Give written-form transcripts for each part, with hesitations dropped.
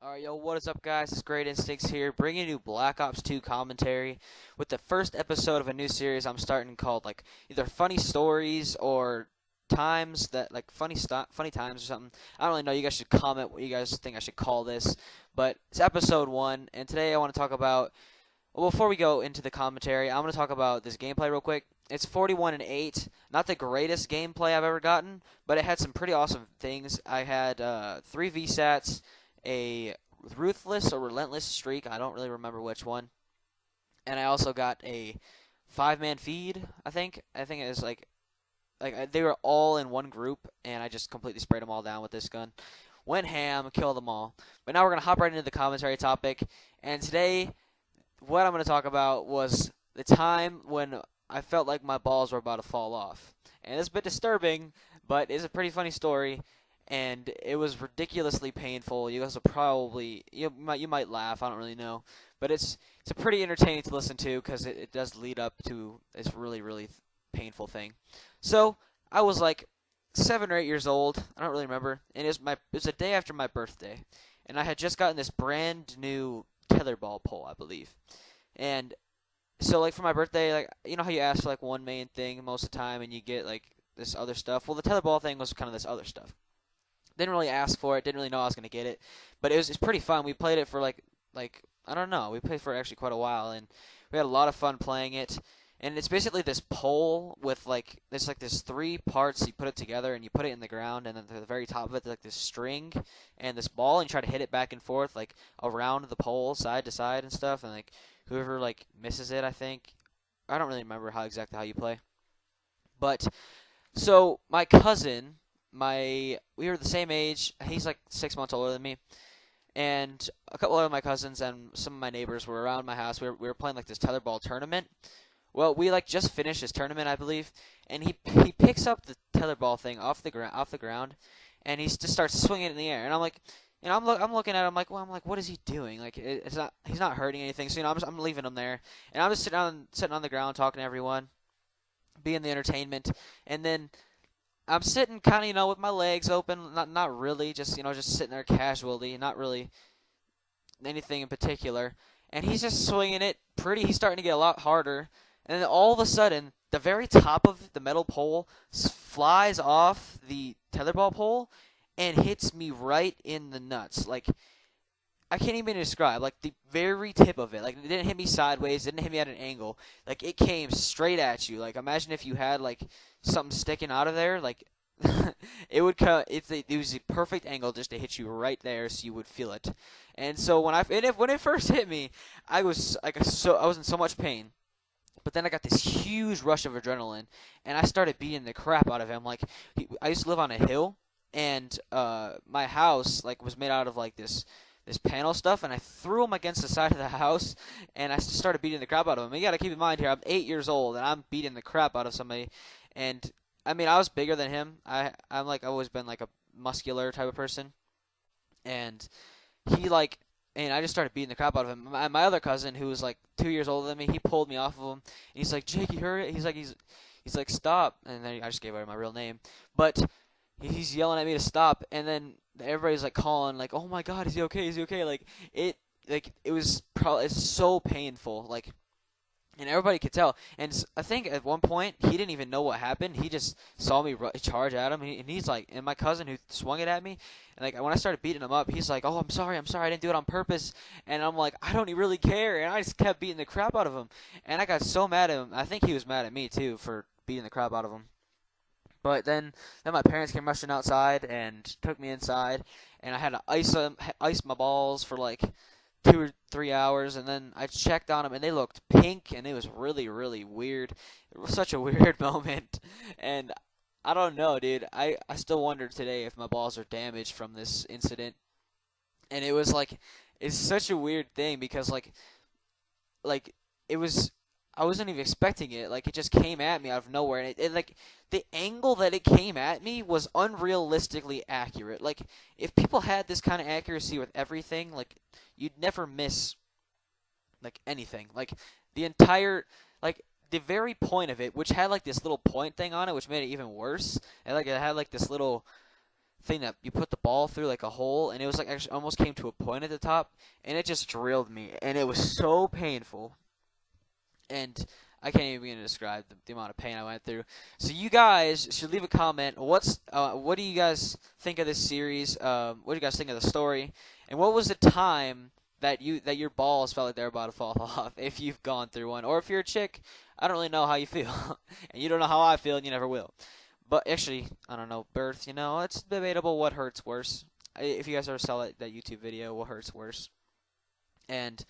Alright, yo, what is up, guys? It's GreatInstincts here, bringing you Black Ops 2 commentary with the first episode of a new series I'm starting called, like, either funny stories or times that, like, funny times or something. I don't really know. You guys should comment what you guys think I should call this. But it's episode 1, and today I want to talk about, well, before we go into the commentary, I'm going to talk about this gameplay real quick. It's 41-8, not the greatest gameplay I've ever gotten, but it had some pretty awesome things. I had 3 VSATs, a ruthless or relentless streak, I don't really remember which one, and I also got a 5-man feed. I think it was like they were all in one group, and I just completely sprayed them all down with this gun. Went ham, killed them all. But now we're gonna hop right into the commentary topic, and today what I'm gonna talk about was the time when I felt like my balls were about to fall off, and it's a bit disturbing, but it's a pretty funny story. And it was ridiculously painful. You guys will probably you might laugh. I don't really know, but it's a pretty entertaining to listen to because it does lead up to this really painful thing. So I was like 7 or 8 years old. I don't really remember, and it was a day after my birthday, and I had just gotten this brand new tetherball pole, I believe. And so like for my birthday, like you know how you ask for like one main thing most of the time, and you get like this other stuff. Well, the tetherball thing was kind of this other stuff. Didn't really ask for it. Didn't really know I was gonna get it, but it's pretty fun. We played it for like I don't know. We played for actually quite a while, and we had a lot of fun playing it. And it's basically this pole with like there's 3 parts. You put it together and you put it in the ground, and then at the very top of it, there's like this string and this ball, and you try to hit it back and forth like around the pole, side to side and stuff. And like whoever like misses it, I don't really remember how you play, but so my cousin. We were the same age. He's like 6 months older than me, and a couple of my cousins and some of my neighbors were around my house. We were playing like this tetherball tournament. Well, we like just finished this tournament, I believe, and he picks up the tetherball thing off the ground, and he just starts swinging it in the air. And I'm like, you know, I'm looking at him like, well, I'm like, what is he doing? Like, he's not hurting anything. So you know, I'm leaving him there, and I'm just sitting on the ground talking to everyone, being the entertainment, and then. I'm sitting kind of, you know, with my legs open, not really, just, you know, just sitting there casually, not really anything in particular. And he's just swinging it he's starting to get a lot harder. And then all of a sudden, the very top of the metal pole flies off the tetherball pole and hits me right in the nuts. Like, I can't even describe, like, the very tip of it. Like, it didn't hit me sideways, it didn't hit me at an angle. Like, it came straight at you. Like, imagine if you had, like, something sticking out of there. Like, it would it was the perfect angle just to hit you right there so you would feel it. And so when it first hit me, I was in so much pain. But then I got this huge rush of adrenaline, and I started beating the crap out of him. Like, I used to live on a hill, and my house, like, was made out of, like, this panel stuff, and I threw him against the side of the house, and I started beating the crap out of him. And you gotta keep in mind here, I'm 8 years old, and I'm beating the crap out of somebody, and, I mean, I was bigger than him. I'm like, always been, like, a muscular type of person, and and I just started beating the crap out of him. My other cousin, who was, like, 2 years older than me, he pulled me off of him, and he's like, Jake, you heard it? He's like, stop, and then I just gave away my real name, but he's yelling at me to stop, and then everybody's like calling, like, "Oh my God, is he okay? Is he okay?" Like it's so painful, like, and everybody could tell. And I think at one point he didn't even know what happened. He just saw me charge at him, and he's like, and my cousin who swung it at me, and like when I started beating him up, he's like, "Oh, I'm sorry, I didn't do it on purpose." And I'm like, I don't really care, and I just kept beating the crap out of him, and I got so mad at him. I think he was mad at me too for beating the crap out of him. But then my parents came rushing outside and took me inside, and I had to ice my balls for like 2 or 3 hours, and then I checked on them, and they looked pink, and it was really weird. It was such a weird moment, and I don't know, dude. I still wonder today if my balls are damaged from this incident, and it was like, it's such a weird thing because like it was. I wasn't even expecting it. Like, it just came at me out of nowhere. And it like, the angle that it came at me was unrealistically accurate. Like, if people had this kind of accuracy with everything, like, you'd never miss, like, anything. Like, the entire the very point of it, which had like this little point thing on it, which made it even worse. And like it had like this little thing that you put the ball through, like a hole, and it was like actually almost came to a point at the top, and it just drilled me, and it was so painful. And I can't even begin to describe the amount of pain I went through. So you guys should leave a comment. What do you guys think of this series? What do you guys think of the story? And what was the time that your balls felt like they were about to fall off? If you've gone through one, or if you're a chick, I don't really know how you feel, and you don't know how I feel, and you never will. But actually, I don't know, birth. It's debatable what hurts worse. If you guys ever saw that YouTube video, what hurts worse? And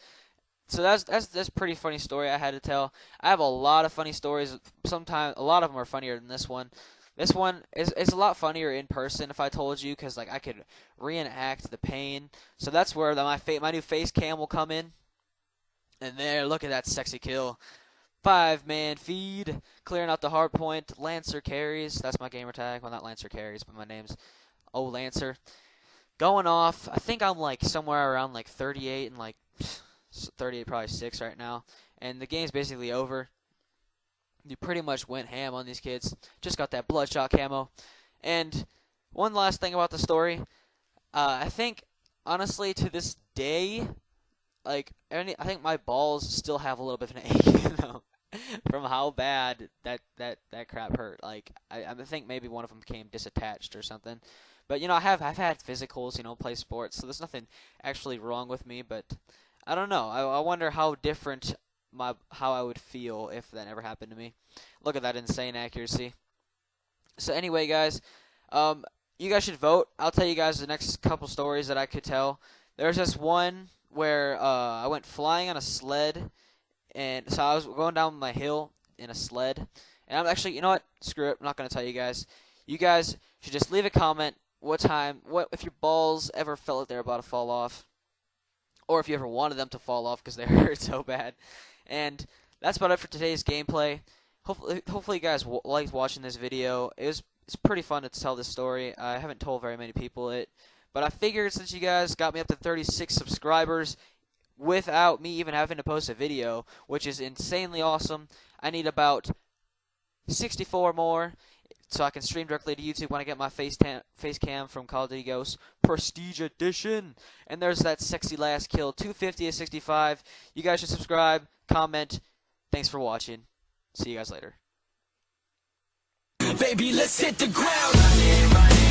so that's a pretty funny story I had to tell. I have a lot of funny stories. Sometimes a lot of them are funnier than this one. This one is a lot funnier in person if I told you, because like I could reenact the pain. So that's where my new face cam will come in. And there, look at that sexy kill. 5-man feed, clearing out the hard point. Lancer carries. That's my gamer tag. Well, not Lancer carries, but my name's Lancer. Going off. I think I'm like somewhere around like 38 and like 38, probably 6 right now. And the game's basically over. You pretty much went ham on these kids. Just got that bloodshot camo. And one last thing about the story. I think, honestly, to this day, like, I think my balls still have a little bit of an ache, from how bad that crap hurt. Like, I think maybe one of them became disattached or something. But, I've had physicals, play sports, so there's nothing actually wrong with me, but I don't know. I wonder how different how I would feel if that ever happened to me. Look at that insane accuracy. So anyway, guys, you guys should vote. I'll tell you guys the next couple stories that I could tell. There's this one where I went flying on a sled, and so I was going down my hill in a sled. And I'm actually, you know what? Screw it. I'm not going to tell you guys. You guys should just leave a comment what if your balls ever felt like they were about to fall off, or if you ever wanted them to fall off because they hurt so bad. And that's about it for today's gameplay. Hopefully you guys liked watching this video. It's pretty fun to tell this story. I haven't told very many people it, but I figured since you guys got me up to 36 subscribers without me even having to post a video, which is insanely awesome, I need about 64 more so I can stream directly to YouTube when I get my face cam from Call of Duty Ghosts Prestige Edition. And there's that sexy last kill, 250 to 65. You guys should subscribe, comment. Thanks for watching. See you guys later. Baby, let's hit the ground.